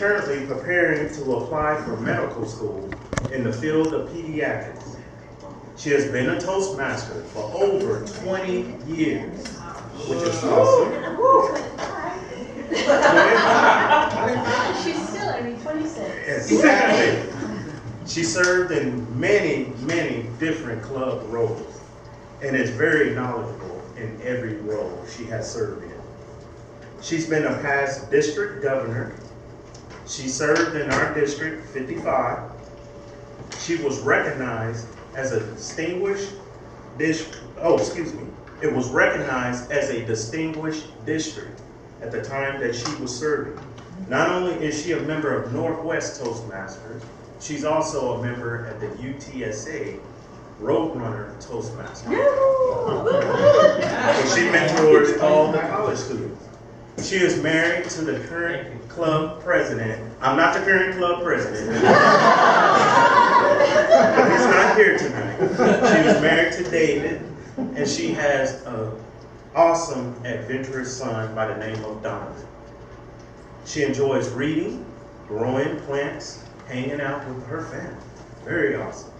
currently preparing to apply for medical school in the field of pediatrics. She has been a Toastmaster for over 20 years, which is awesome. She's still only 26. Exactly. She served in many, many different club roles and is very knowledgeable in every role she has served in. She's been a past district governor. She served in our district 55. She was recognized as a distinguished It was recognized as a distinguished district at the time that she was serving. Not only is she a member of Northwest Toastmasters, she's also a member at the UTSA Roadrunner Toastmasters. So she mentors all the college students. She is married to the current club president. I'm not the current club president. He's not here tonight. She is married to David, and she has an awesome, adventurous son by the name of Donovan. She enjoys reading, growing plants, hanging out with her family. Very awesome.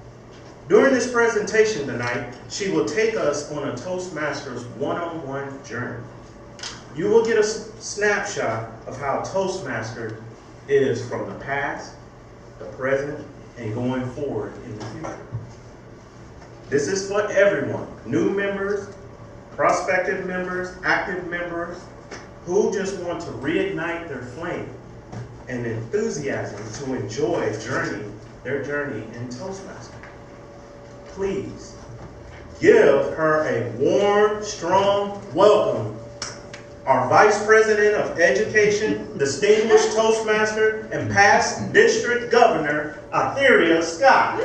During this presentation tonight, she will take us on a Toastmasters one-on-one journey. You will get a snapshot of how Toastmaster is from the past, the present, and going forward in the future. This is for everyone, new members, prospective members, active members, who just want to reignite their flame and enthusiasm to enjoy their journey in Toastmaster. Please give her a warm, strong welcome. Our Vice President of Education, distinguished Toastmaster, and past District Governor, Atheria Scott.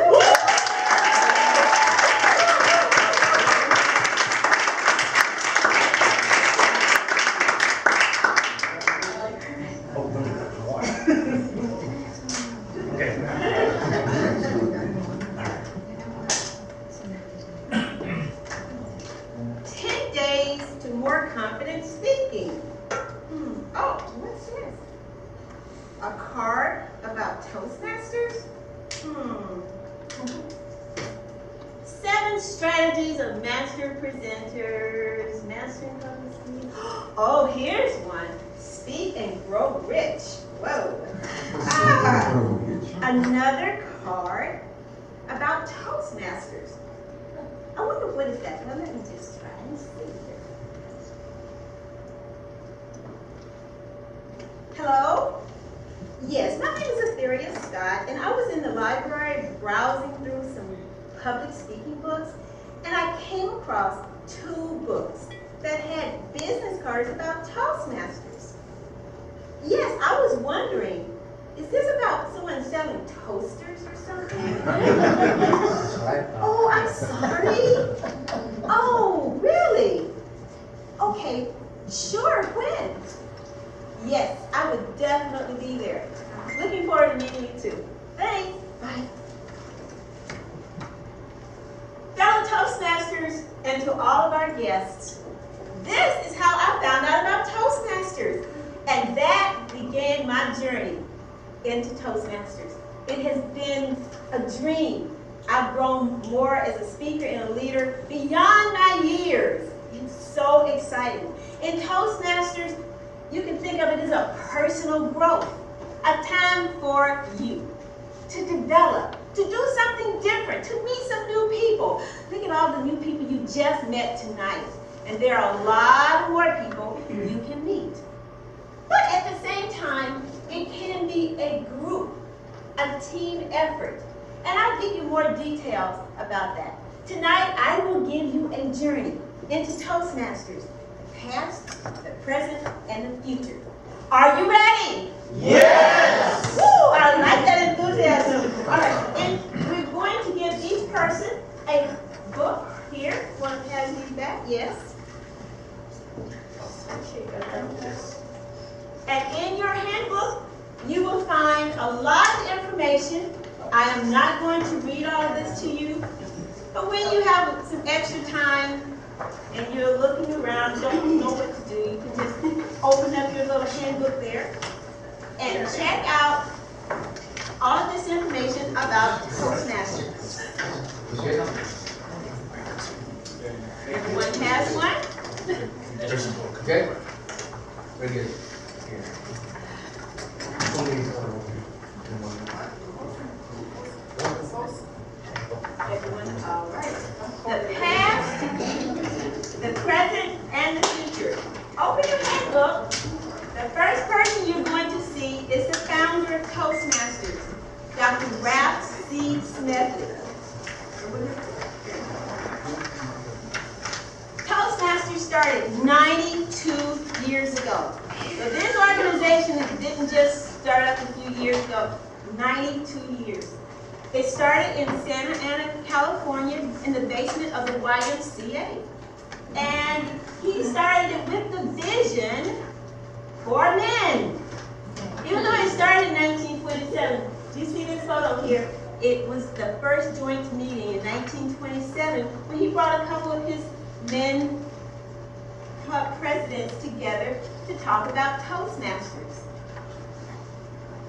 A card about Toastmasters? 7 strategies of master presenters, mastering public speaking. Oh, here's one. Speak and grow rich. Whoa. Another card about Toastmasters. I wonder what is that? Well, let me just try and see here. Hello? Yes, my name is Atheria Scott, and I was in the library browsing through some public speaking books, and I came across 2 books that had business cards about Toastmasters. Yes, I was wondering, is this about someone selling toasters or something? Oh, I'm sorry. Oh, really? Okay, sure, when? Yes, I would definitely be there. Looking forward to meeting you too. Thanks. Bye. Fellow Toastmasters, and to all of our guests, this is how I found out about Toastmasters. And that began my journey into Toastmasters. It has been a dream. I've grown more as a speaker and a leader beyond my years. It's so exciting. In Toastmasters, you can think of it as a personal growth, a time for you to develop, to do something different, to meet some new people. Think of all the new people you just met tonight. And there are a lot more people you can meet. But at the same time, it can be a group, a team effort. And I'll give you more details about that. Tonight, I will give you a journey into Toastmasters, the past, the present, and the future. Are you ready? Yes! Woo, I like that enthusiasm. All right, and we're going to give each person a book here. Want to pass these back? Yes. And in your handbook, you will find a lot of information. I am not going to read all of this to you, but when you have some extra time and you're looking around, don't know what to do, you can just open up your little handbook there. and check out all of this information about Toastmasters. Everyone has one? Okay. Very good. Everyone, all right. The past, the present, and the future. Open your handbook. The first person you're going to see is the founder of Toastmasters, Dr. Ralph C. Smedley. Toastmasters started 92 years ago. So this organization didn't just start up a few years ago, 92 years. It started in Santa Ana, California, in the basement of the YMCA. And he started it with the vision for men. Even though it started in 1927, do you see this photo here? It was the first joint meeting in 1927 when he brought a couple of his men presidents together to talk about Toastmasters.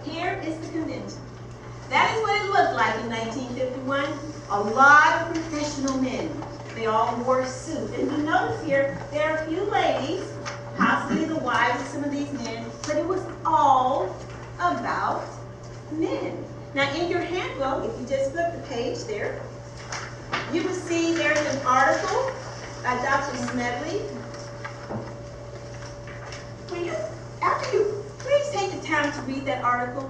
Here is the convention. That is what it looked like in 1951. A lot of professional men. They all wore suits. And you notice here, there are a few ladies, possibly the wives of some of these men, but it was all about men. Now in your handbook, if you just flip the page there, you will see there's an article by Dr. Smedley. Please take the time to read that article.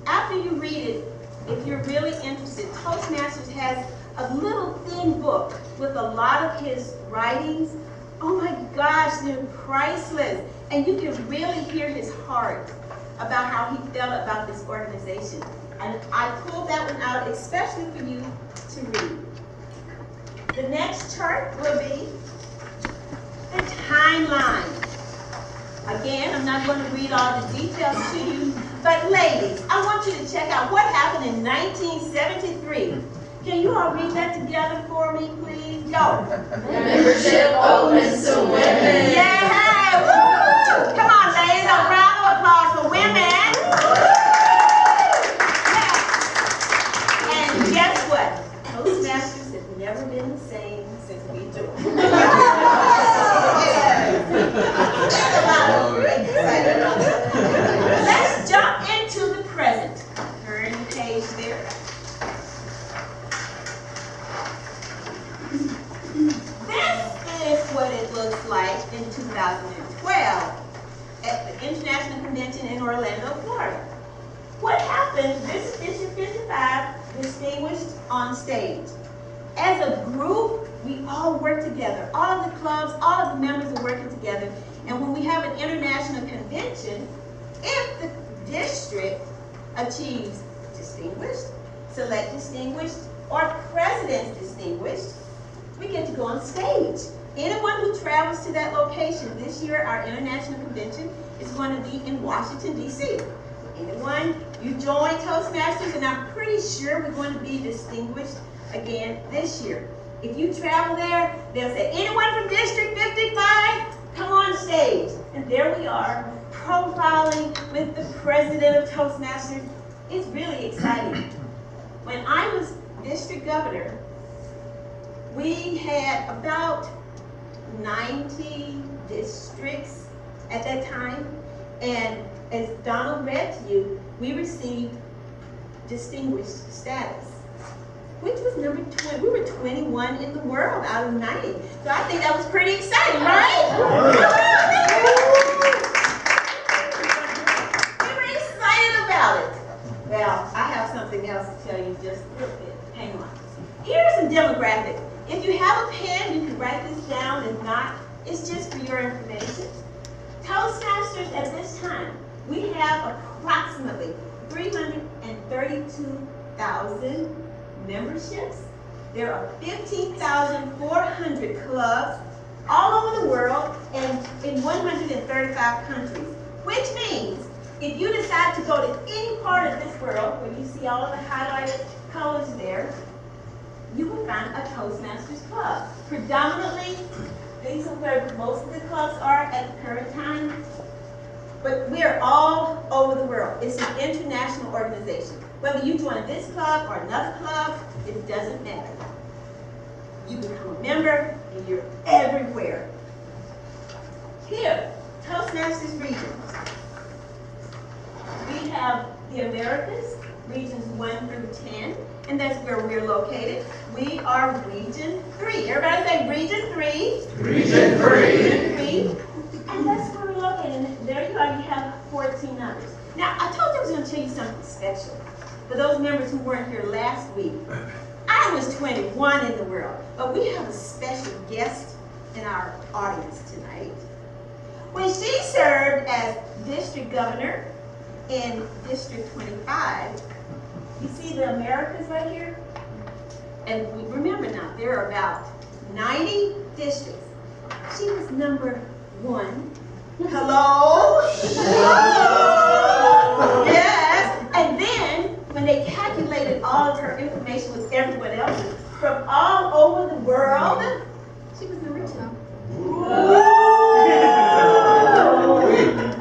After you read it, if you're really interested, Toastmasters has a little thin book with a lot of his writings. Oh my gosh, they're priceless. And you can really hear his heart about how he felt about this organization. And I pulled that one out especially for you to read. The next chart will be the timeline. Again, I'm not going to read all the details to you, but ladies, I want you to check out what happened in 1973. Can you all read that together for me, please? Go. Membership opens to women. Yeah! Woo! Come on, ladies, a round of applause for women. Yeah. And guess what? Toastmasters have never been the same since we joined. Let's jump into the present. Turn the page there. This is what it looks like in 2012 at the International Convention in Orlando, Florida. What happened, this is District 55, distinguished on stage. As a group, we all work together. All of the clubs, all of the members are working together. And when we have an international convention, if the district achieves distinguished, select distinguished, or president distinguished, we get to go on stage. Anyone who travels to that location, this year our international convention is going to be in Washington, D.C. Anyone, you join Toastmasters, and I'm pretty sure we're going to be distinguished again this year. If you travel there, they'll say, anyone from District 55, come on stage. And there we are, profiling with the president of Toastmasters. It's really exciting. When I was district governor, we had about 90 districts at that time. And as Donald read to you, we received distinguished status, which was number 20. We were 21 in the world out of 90. So I think that was pretty exciting, right? We were excited about it. Well, I have something else to tell you just real quick. Hang on. Here's some demographics. If you have a pen, you can write this down. If not, it's just for your information. Toastmasters at this time, we have approximately 332,000 memberships. There are 15,400 clubs all over the world and in 135 countries, which means if you decide to go to any part of this world where you see all of the highlighted colors there, you will find a Toastmasters club. Predominantly, these are where most of the clubs are at the current time. But we are all over the world. It's an international organization. Whether you join this club or another club, it doesn't matter. You become a member and you're everywhere. Here, Toastmasters regions. We have the Americas, regions 1 through 10, and that's where we're located. We are region 3. Everybody say region 3. Region 3. Region 3. And that's where we're located. And there you are, you have 14 others. Now, I told you I was going to tell you something special. For those members who weren't here last week, I was 21 in the world, but we have a special guest in our audience tonight. When she served as district governor in District 25, you see the Americas right here? And remember now, there are about 90 districts. She was number 1. Hello? Hello? Yes. And then, when they calculated all of her information with everyone else's from all over the world, she was number 2.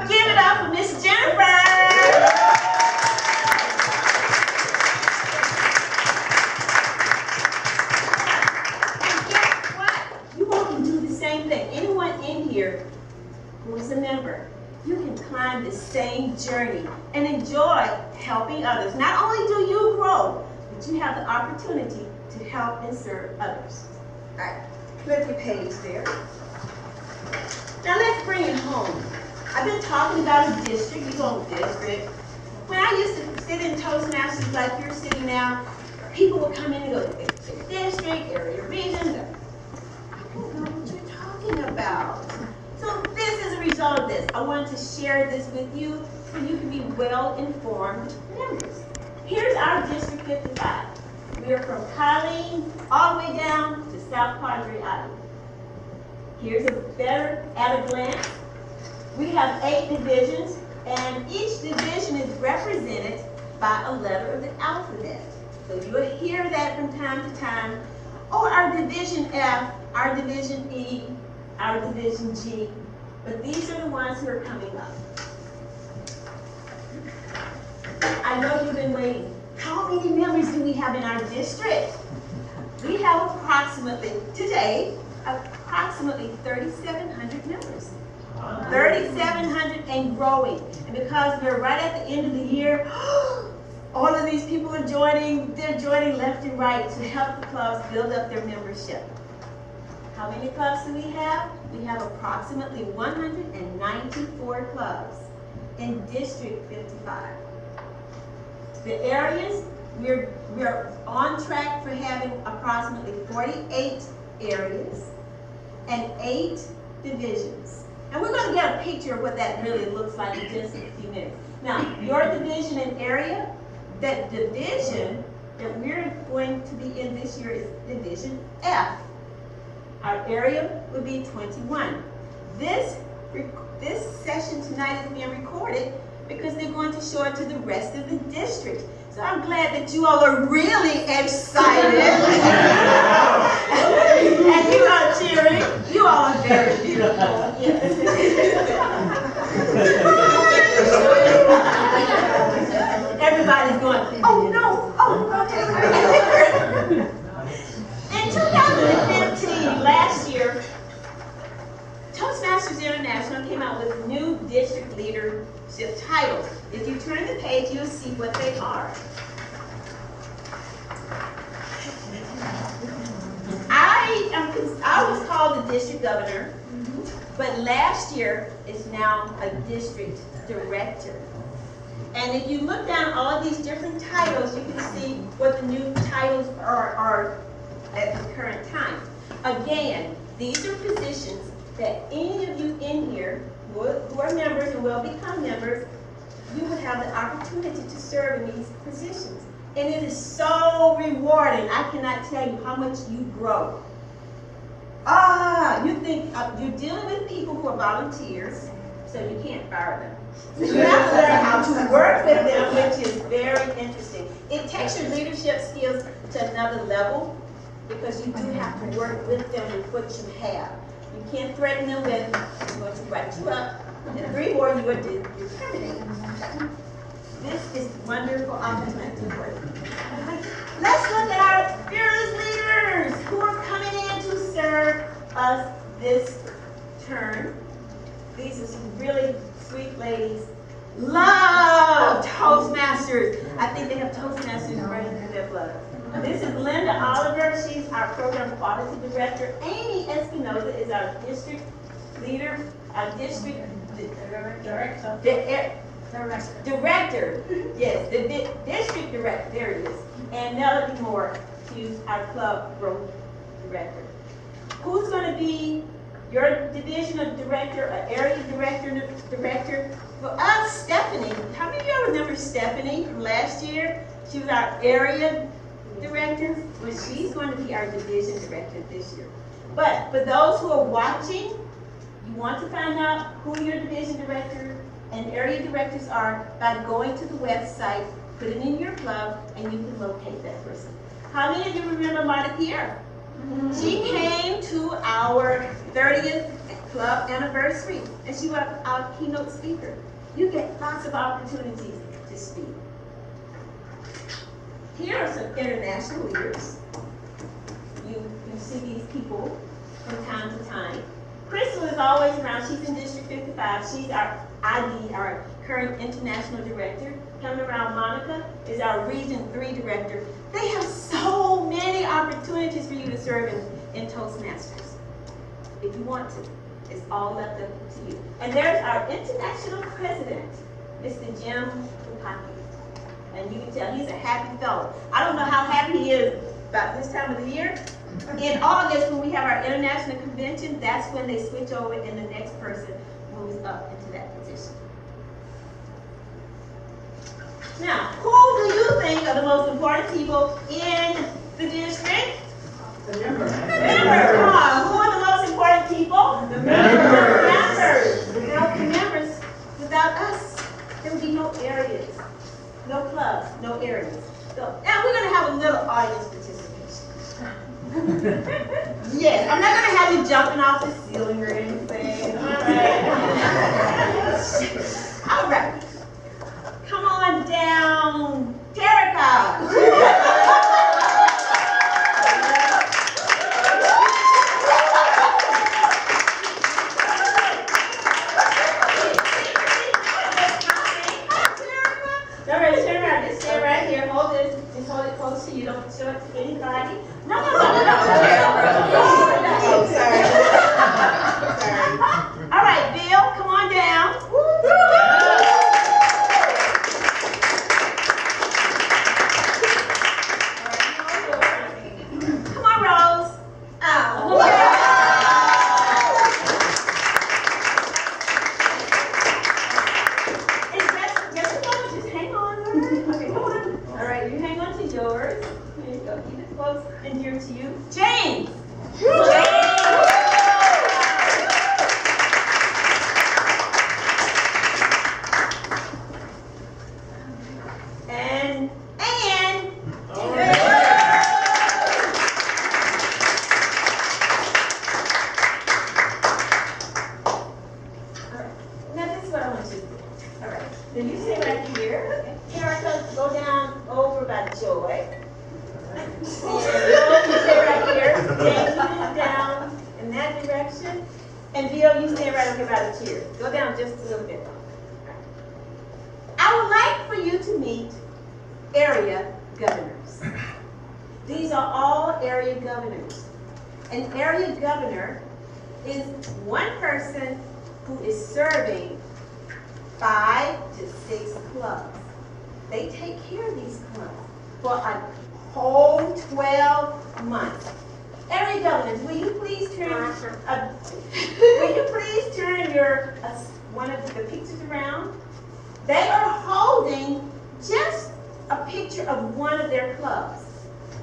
Give it up for Miss Jennifer. And guess what? You all can do the same thing. Anyone in here who is a member, you can climb the same journey and enjoy helping others. Not only do you grow, but you have the opportunity to help and serve others. All right, flip your page there. Now let's bring it home. I've been talking about a district, you go district. When I used to sit in Toastmasters like you're sitting now, people would come in and go, district, area, region. I don't know what you're talking about. So this is a result of this. I wanted to share this with you so you can be well-informed members. Here's our District 55. We are from Colleen all the way down to South Padre Island. Here's a better at a glance. We have 8 divisions, and each division is represented by a letter of the alphabet. So you'll hear that from time to time. Oh, our Division F, our Division E, our Division G, but these are the ones who are coming up. I know you've been waiting. How many members do we have in our district? We have approximately, today, approximately 3,700 members. 3,700 and growing. And because we're right at the end of the year, all of these people are joining, they're joining left and right to help the clubs build up their membership. How many clubs do we have? We have approximately 194 clubs in District 55. The areas, we're on track for having approximately 48 areas and 8 divisions. And we're going to get a picture of what that really looks like in just a few minutes. Now, your division and area, that division that we're going to be in this year is Division F. Our area would be 21. This session tonight is being recorded because they're going to show it to the rest of the district. So I'm glad that you all are really excited. And you are cheering. You all are very beautiful. Yes. Everybody's going, oh no, oh okay. In 2015, last year, Toastmasters International came out with new district leadership titles. If you turn the page, you'll see what they are. I was called the district governor, but last year it's now a district director. And if you look down all of these different titles, you can see what the new titles are at the current time. Again, these are positions that any of you in here who are members and will become members, you would have the opportunity to serve in these positions. And it is so rewarding. I cannot tell you how much you grow. You think you're dealing with people who are volunteers, so you can't fire them. So you have to learn how to work with them, which is very interesting. It takes your leadership skills to another level because you do have to work with them with what you have. You can't threaten them with, I'm going to write you up, The 3 more you would determine. This is wonderful opportunity for you. Let's look at our fearless leaders who are coming in to serve us this term. These are some really sweet ladies. Love Toastmasters. I think they have Toastmasters running through their blood. This is Linda Oliver. She's our program quality director. Amy Espinoza is our district leader, our district director. Yes, the district director. There it is. And Melody Moore, she's our club growth director. Who's going to be your divisional director, or area director? For us, Stephanie. How many of y'all remember Stephanie from last year? She was our area director. Well, she's going to be our division director this year. But for those who are watching, you want to find out who your division director and area directors are by going to the website, put it in your club, and you can locate that person. How many of you remember Monica Pierre? She came to our 30th club anniversary, and she was our keynote speaker. You get lots of opportunities to speak. Here are some international leaders. You see these people from time to time. Crystal is always around. She's in District 55. She's our ID, our current international director. Coming around, Monica is our Region 3 director. They have so many opportunities for you to serve in Toastmasters. If you want to, it's all left up to you. And there's our international president, Mr. Jim Kupaki. And you can tell he's a happy fellow. I don't know how happy he is about this time of the year. In August, when we have our international convention, that's when they switch over and the next person moves up into that position. Now, who do you think are the most important people in the district? The members. Members. Come on. Who are the most important people? The members. Without the members, without us, there would be no areas, no clubs, no areas. So now we're going to have a little audience participation. Yes, I'm not going to have you jumping off the ceiling or anything. All right. Come on down, Terica. Just stay right here. Hold it. Just hold it close so you don't show it to anybody. No. Oh, sorry. All right, Bill, come on down. Come on, Rose. Just hang on. Okay, come on. All right, you hang on to yours. Here you go. Keep it close and dear to you. James. And Ann. Now this is what I want you to do. All right. Then you stay right here. Erica, go down over by Joy. You stay right here. James, you move down in that direction. And Bill, you stay right over here by the chair. Go down just a little bit. I would like for you to meet area governors. These are all area governors. An area governor is one person who is serving 5 to 6 clubs. They take care of these clubs for a whole 12 months. Area governors, will you please turn your one of the pictures around? They are holding just a picture of one of their clubs.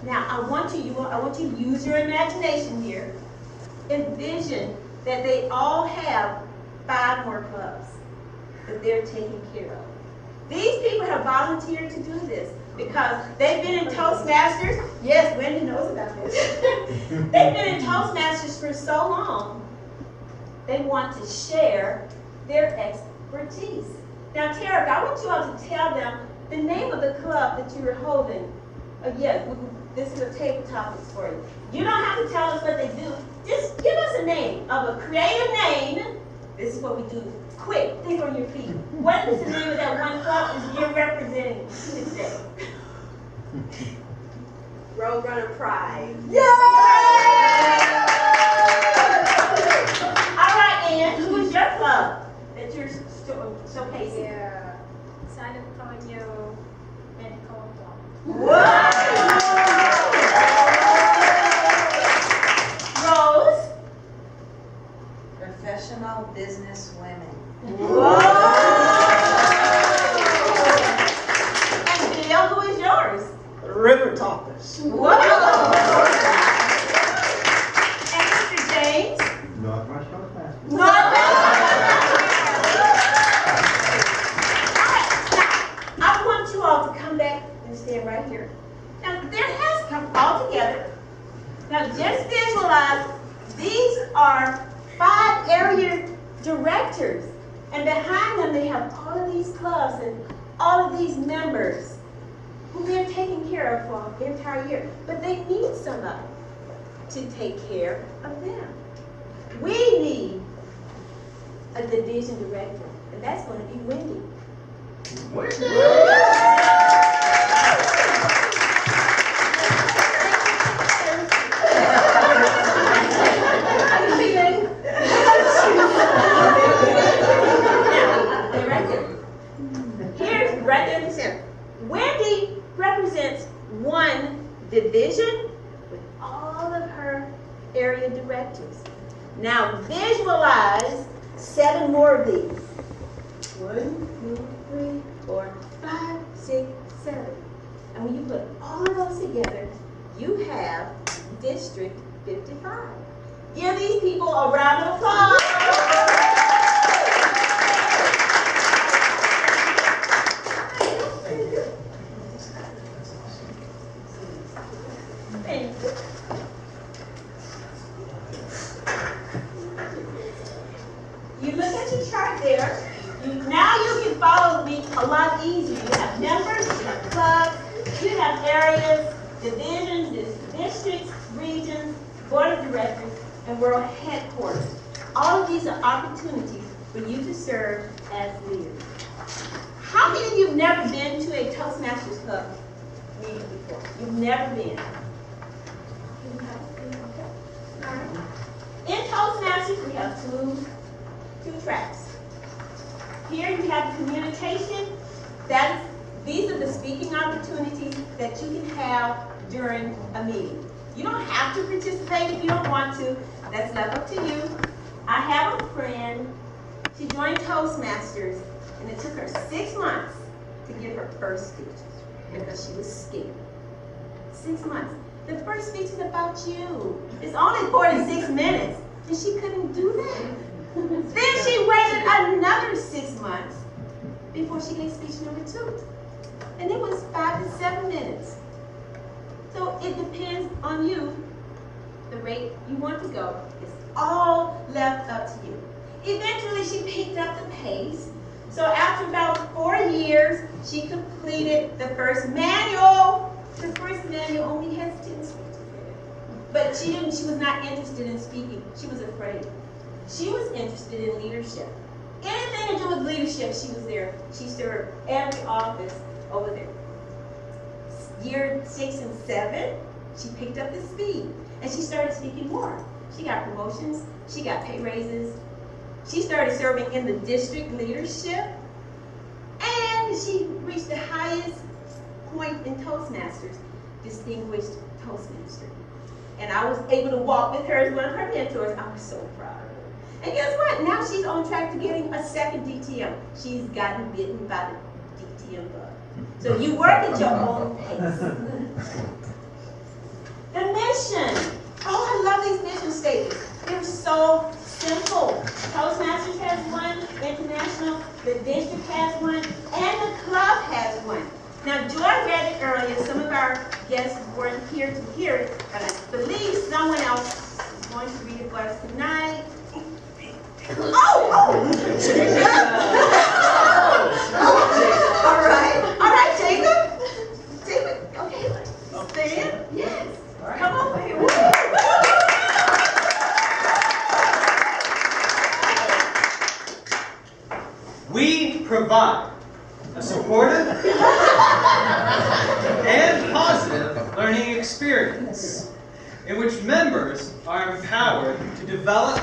Now, I want you to use your imagination here. Envision that they all have 5 more clubs that they're taking care of. These people have volunteered to do this because they've been in Toastmasters. Yes, Wendy knows about this. They've been in Toastmasters for so long, they want to share their expertise. Now, Tarek, I want you all to tell them the name of the club that you are holding. Yes, this is a table topics for you. You don't have to tell us what they do. Just give us a name of a creative name. This is what we do. Quick, think on your feet. What is the name of that one club that you're representing today? Roadrunner Pride. Yay! All right, Ann, who is your club that you're showcasing? Yeah. Sign of Conyo and Rose? Professional Business Women. Whoa! And Bill, who is yours? River Toppers. Whoa! And Mr. James? Northwest Toastmasters. I want you all to come back and stand right here. Now, there has come all together. Now, just visualize, these are 5 area directors. And behind them, they have all of these clubs and all of these members who they're taking care of for the entire year. But they need somebody to take care of them. We need a division director, and that's going to be Wendy. Here's right there in the center. Wendy represents one division with all of her area directors. Now visualize 7 more of these. 1, 2, 3, 4, 5, 6, 7. And when you put all of those together, you have District 55. Give these people a round of applause. Thank you. You look at your chart there. Now you can follow me a lot easier. You have members, you have clubs, you have areas, divisions, districts, regions, board of directors, and world headquarters. All of these are opportunities for you to serve as leaders. How many of you have never been to a Toastmasters Club meeting before? You've never been. In Toastmasters, we have two tracks. Here you have communication. These are the speaking opportunities that you can have during a meeting. You don't have to participate if you don't want to. That's left up to you. I have a friend. She joined Toastmasters, and it took her 6 months to give her first speech because she was scared. 6 months. The first speech is about you. It's only 46 minutes, and she couldn't do that. Then she waited another 6 months before she gave speech number 2. And it was 5 to 7 minutes. So it depends on you, the rate you want to go. It's all left up to you. Eventually she picked up the pace. So after about 4 years, she completed the first manual. The first manual only has 10 speeches in it. But she was not interested in speaking. She was afraid. She was interested in leadership. Anything to do with leadership, she was there. She served every office over there. Year 6 and 7, she picked up the speed. And she started speaking more. She got promotions. She got pay raises. She started serving in the district leadership. And she reached the highest point in Toastmasters, distinguished Toastmaster. And I was able to walk with her as one of her mentors. I was so proud of her. And guess what? Now she's on track to getting a second DTM. She's gotten bitten by the DTM bug. So you work at your own pace. The mission. Oh, I love these mission statements. They're so simple. Toastmasters has one, International, the district has one, and the club has one. Now, Joy read it earlier. Some of our guests weren't here to hear it, but I believe someone else is going to read it for us tonight. All right, Jacob. Jacob, okay. Stand. Yes. Come over here. We provide a supportive and positive learning experience in which members are empowered to develop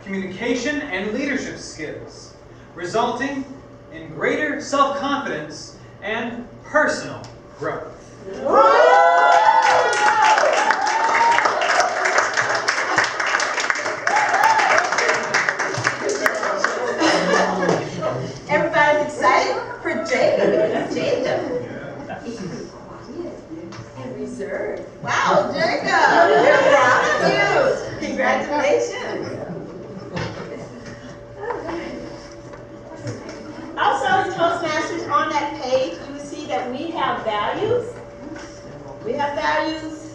communication and leadership skills, resulting in greater self-confidence and personal growth. Everybody's excited for Jacob. Jacob. He's pretty quiet and reserved. Wow, Jacob. We're proud of you. Congratulations. Also, as Toastmasters, on that page, you will see that we have values. We have values: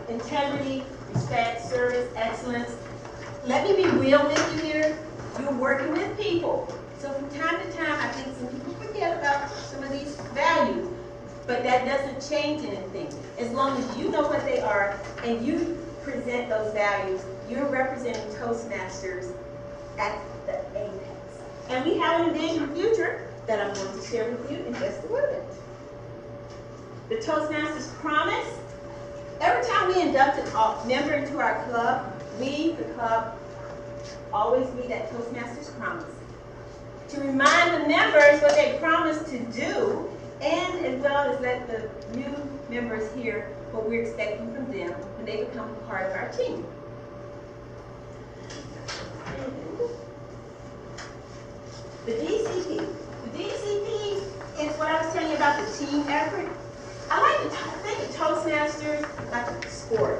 integrity, respect, service, excellence. Let me be real with you here. You're working with people. So from time to time, I think some people forget about some of these values. But that doesn't change anything. As long as you know what they are and you present those values, you're representing Toastmasters at the apex. And we have an envisioned future that I'm going to share with you in just a little bit. The Toastmasters promise. Every time we induct a member into our club, we, the club, always read that Toastmasters promise to remind the members what they promised to do, and as well as let the new members hear what we're expecting from them when they become a part of our team. The DCP. The DCP is what I was telling you about, the team effort. I like to think of Toastmasters like a sport,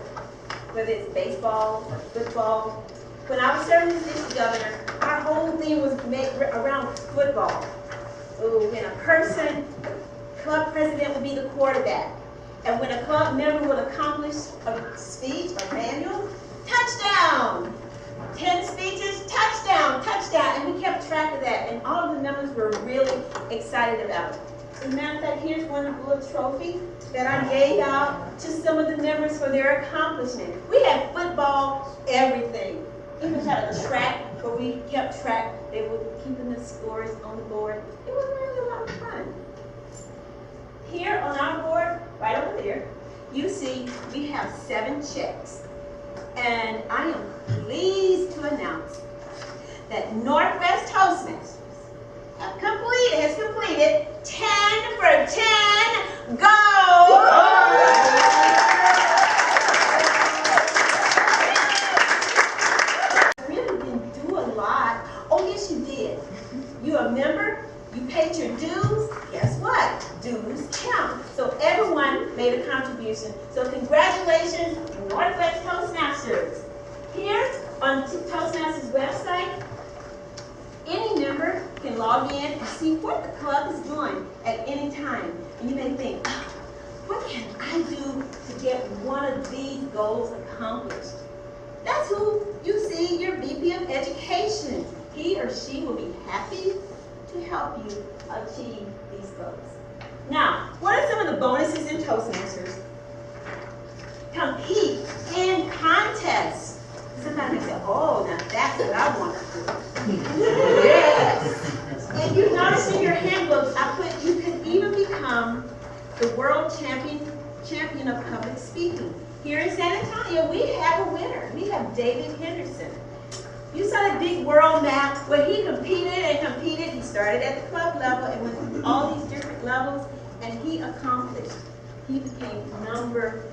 whether it's baseball or football. When I was serving as district governor, our whole thing was made around football. So when a person, the club president would be the quarterback. And when a club member would accomplish a speech or manual, touchdown! 10 speeches, touchdown, touchdown. And we kept track of that. And all of the members were really excited about it. As a matter of fact, here's one little trophy that I gave out to some of the members for their accomplishment. We had football, everything. Even had a track where we kept track. They were keeping the scores on the board. It was really a lot of fun. Here on our board, right over there, you see we have 7 checks. And I am pleased to announce that Northwest Toastmasters has completed 10 for 10 goals. You're a member, you paid your dues, guess what? Dues count. So everyone made a contribution. So congratulations, Northwest Toastmasters. Here on Toastmasters website, any member can log in and see what the club is doing at any time. And you may think, what can I do to get one of these goals accomplished? That's who you see, your VP of Education. He or she will be happy to help you achieve these goals. Now, what are some of the bonuses in Toastmasters? Compete in contests. Sometimes they say, oh, now that's what I want to do. Yes. And you notice in your handbooks, I put you can even become the world champion of public speaking. Here in San Antonio, we have a winner. We have David Henderson. You saw that big world map where he competed and competed. He started at the club level and went through all these different levels, and he accomplished. He became #1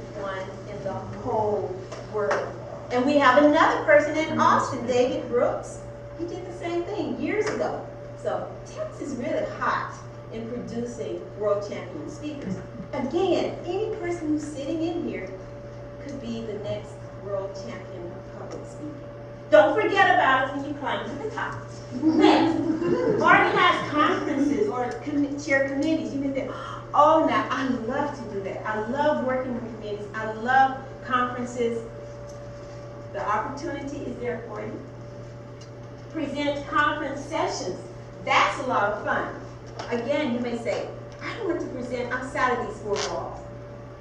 in the whole world. And we have another person in Austin, David Brooks. He did the same thing years ago. So Texas is really hot in producing world champion speakers. Again, any person who's sitting in here could be the next world champion of public speaking. Don't forget about us when you climb to the top. Next, organize conferences or chair committees. You may think, oh, now I love to do that. I love working with meetings. I love conferences. The opportunity is there for you. Present conference sessions. That's a lot of fun. Again, you may say, I don't want to present outside of these four walls.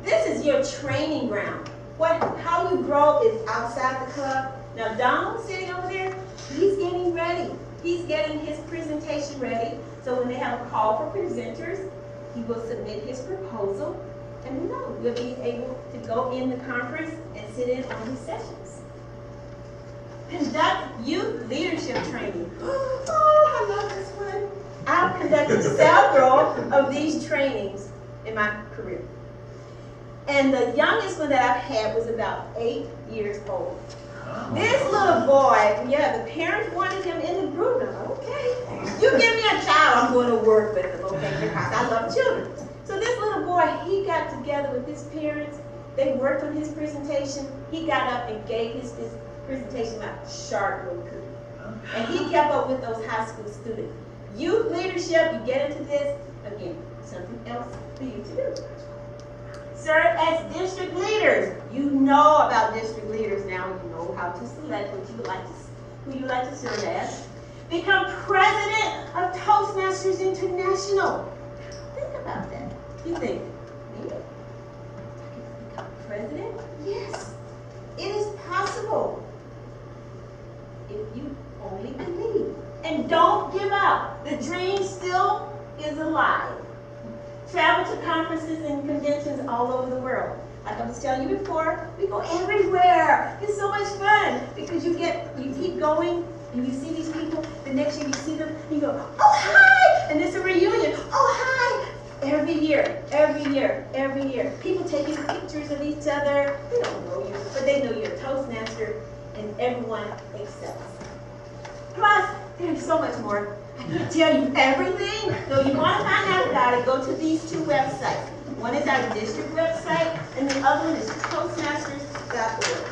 This is your training ground. How you grow is outside the club. Now Donald sitting over there, he's getting ready. He's getting his presentation ready. So when they have a call for presenters, he will submit his proposal, and we'll be able to go in the conference and sit in on these sessions. Conduct youth leadership training. Oh, I love this one. I've conducted several of these trainings in my career. And the youngest one that I've had was about 8 years old. This little boy, the parents wanted him in the group. And I'm like, okay, you give me a child, I'm going to work with him, okay, because I love children. So this little boy, he got together with his parents. They worked on his presentation. He got up and gave his presentation like a sharp little cookie. And he kept up with those high school students. Youth leadership, you get into this, again, something else for you to do. Serve as district leaders. You know about district leaders now. You know how to select who you like to serve as. Become president of Toastmasters International. Think about that. You think, me? Become president? Yes. It is possible. If you only believe. And don't give up. The dream still is alive. Travel to conferences and conventions all over the world. Like I was telling you before, we go everywhere. It's so much fun because you keep going and you see these people. The next year you see them and you go, oh hi! And it's a reunion. Oh hi! Every year, every year, every year. People taking pictures of each other. They don't know you, but they know you're a Toastmaster and everyone accepts. Plus, there's so much more. I can't tell you everything. So you want to find out about it, go to these two websites. One is our district website, and the other one is Toastmasters.org.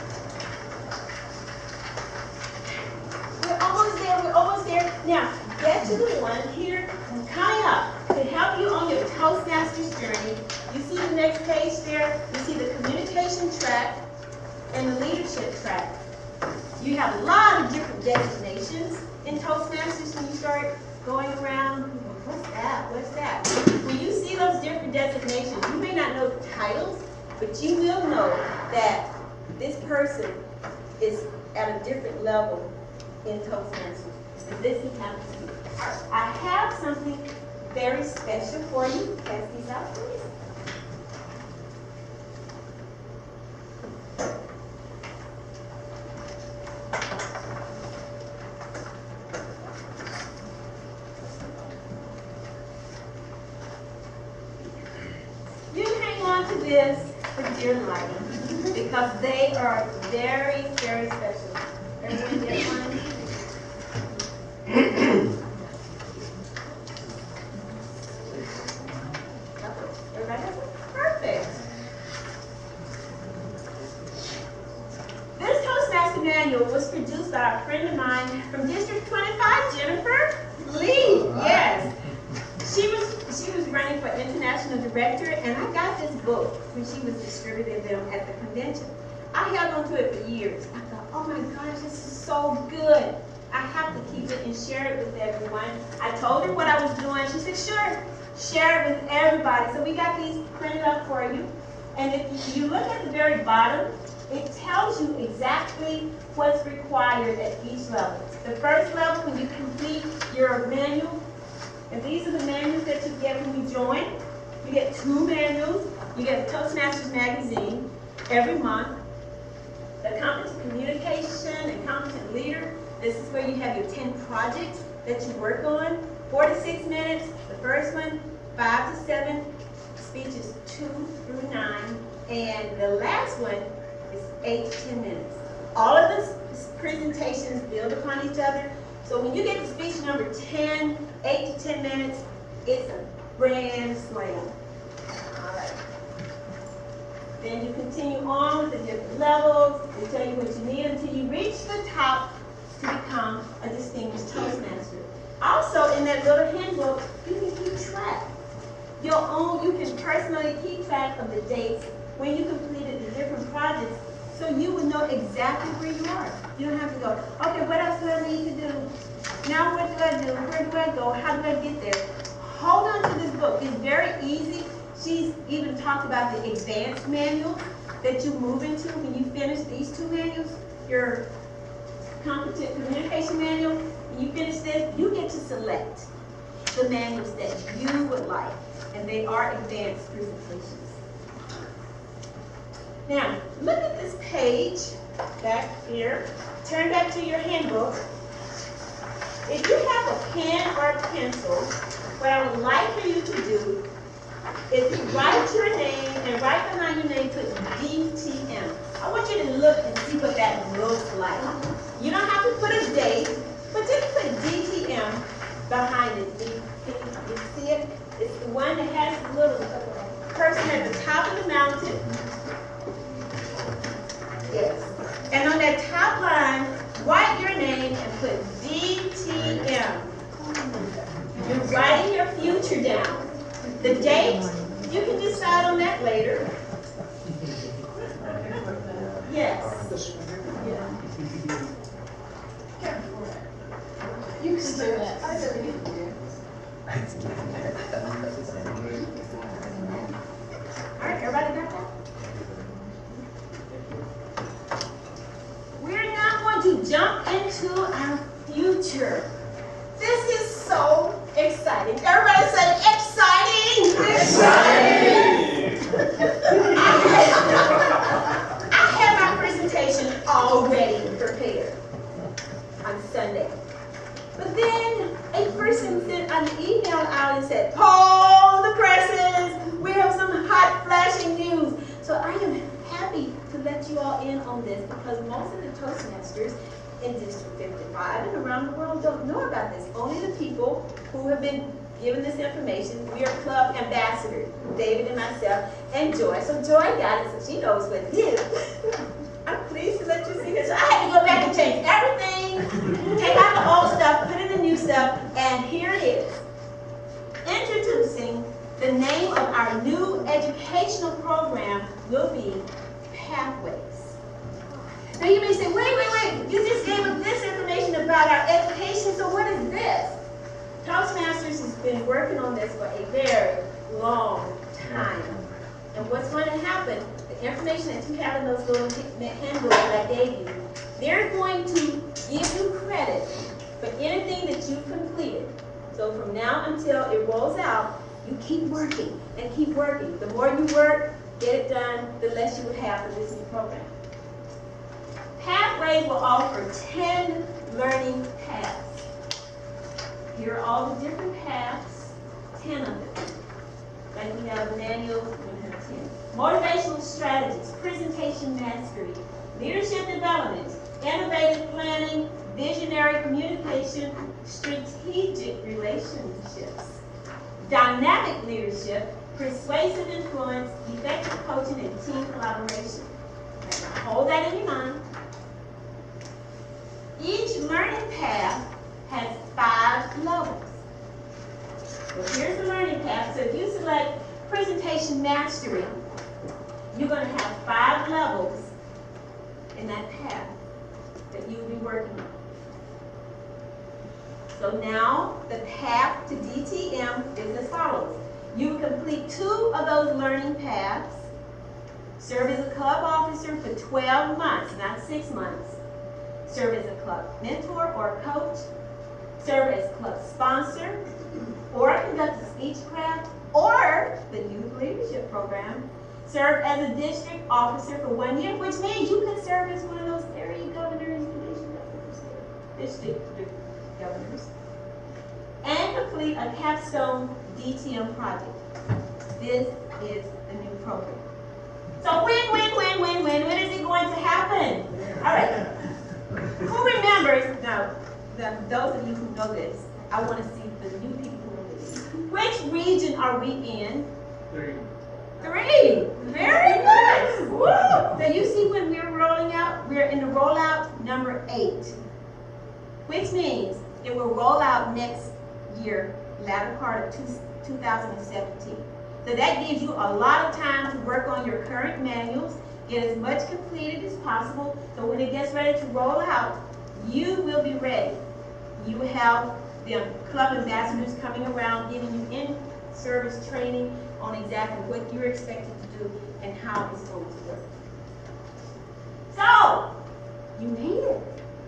We're almost there. Now, get to the one here coming up to help you on your Toastmasters journey. You see the next page there. You see the communication track and the leadership track. You have a lot of different designations in Toastmasters when you start going around. What's that? What's that? When you see those different designations, you may not know the titles, but you will know that this person is at a different level in Toastmasters. And this is happens to me. I have something very special for you. Pass these out, please. This for dear life because they are very, very special. Everyone get one? Everybody has one? Perfect. This Toastmaster manual was produced by a friend of mine from District 25, Jennifer Lee. Yes. She was running for international director, and I got this book when she was distributing them at the convention. I held on to it for years. I thought, oh my gosh, this is so good. I have to keep it and share it with everyone. I told her what I was doing. She said, sure, share it with everybody. So we got these printed up for you. And if you look at the very bottom, it tells you exactly what's required at each level. The first level, when you complete your manual, and these are the manuals that you get when you join. You get 2 manuals. You get the Toastmasters magazine every month. The competent communication and competent leader. This is where you have your 10 projects that you work on. 4 to 6 minutes. The first one, 5 to 7. Speeches 2 through 9. And the last one is 8 to 10 minutes. All of the presentations build upon each other. So when you get to speech number 10, 8 to 10 minutes, it's a grand slam. All right. Then you continue on with the different levels. They tell you what you need until you reach the top to become a distinguished Toastmaster. Also, in that little handbook, you can keep track. You can personally keep track of the dates when you completed different projects so you would know exactly where you are. You don't have to go, okay, what else do I need to do? Now what do I do? Where do I go? How do I get there? Hold on to this book. It's very easy. She's even talked about the advanced manual that you move into when you finish these two manuals. Your competent communication manual. When you finish this, you get to select the manuals that you would like. And they are advanced presentations. Now, look at this page back here. Turn back to your handbook. If you have a pen or a pencil, what I would like for you to do is write your name and right behind your name put DTM. I want you to look and see what that looks like. You don't have to put a date, but just put DTM behind it. You see it? It's the one that has the little person at the top of the mountain. Yes. And on that top line, write your name and put DTM. You're writing your future down. The date, you can decide on that later. Yes. Yeah. You can do that. I know you can do it. All right, everybody got that? We're now going to jump into our future. This is so exciting. Everybody say exciting! Exciting! I had my presentation already prepared on Sunday. But then a person sent an email out and said, "Hold the presses! We have some hot flashing news." So I am happy to let you all in on this because most of the Toastmasters in District 55 and around the world don't know about this. Only the people who have been given this information. We are club ambassadors, David and myself, and Joy. So Joy got it, so she knows what it is. I'm pleased to let you see this. So I had to go back and change everything, take out the old stuff, put in the new stuff, and here it is. Introducing the name of our new educational program will be Pathways. Now you may say, wait, you just gave us this information about our education, so what is this? Toastmasters has been working on this for a very long time. And what's going to happen, the information that you have in those little handbooks that I gave you, they're going to give you credit for anything that you've completed. So from now until it rolls out, you keep working and keep working. The more you work, get it done, the less you would have for this new program. Pathways will offer 10 learning paths. Here are all the different paths, 10 of them. Like we have manuals, we have 10. Motivational strategies, presentation mastery, leadership development, innovative planning, visionary communication, strategic relationships, dynamic leadership, persuasive influence, effective coaching, and team collaboration. Now, hold that in your mind. Each learning path has 5 levels. Well, here's the learning path. So if you select presentation mastery, you're going to have 5 levels in that path that you'll be working on. So now the path to DTM is as follows. You complete 2 of those learning paths, serve as a club officer for 12 months, not 6 months. Serve as a club mentor or coach, serve as club sponsor, or conduct a speechcraft, or the youth leadership program, serve as a district officer for 1 year, which means you can serve as one of those area governors, district governors, and complete a capstone DTM project. This is the new program. So when is it going to happen? All right. Who remembers, now, those of you who know this, I want to see the new people who know this. Which region are we in? 3. Very good. Woo! Now you see when we're rolling out, we're in the rollout number 8. Which means it will roll out next year, latter part of 2017. So that gives you a lot of time to work on your current manuals, get as much completed as possible, so when it gets ready to roll out, you will be ready. You will have the club ambassadors coming around giving you in-service training on exactly what you're expected to do and how it's going to work. So, you made it.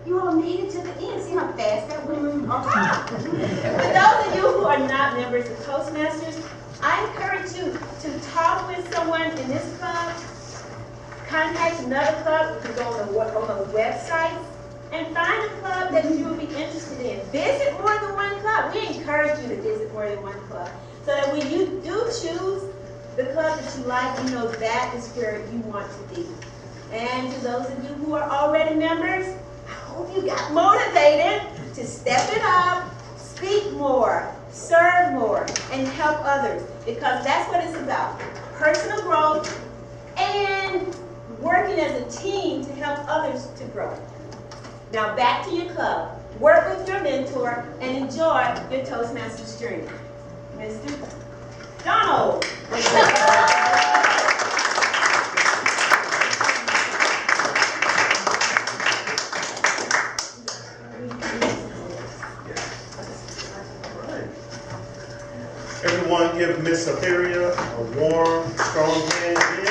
You all made it to the end. See how fast that went? For those of you who are not members of Toastmasters, I encourage you to talk with someone in this club, contact another club. You can go on the website and find a club that you will be interested in. Visit more than one club. We encourage you to visit more than one club, so that when you do choose the club that you like, you know that is where you want to be. And to those of you who are already members, I hope you got motivated to step it up, speak more, serve more, and help others, because that's what it's about. Personal growth and working as a team to help others to grow. Now back to your club. Work with your mentor and enjoy your Toastmasters journey. Mr. Donald. Everyone give Miss Atheria a warm, strong hand.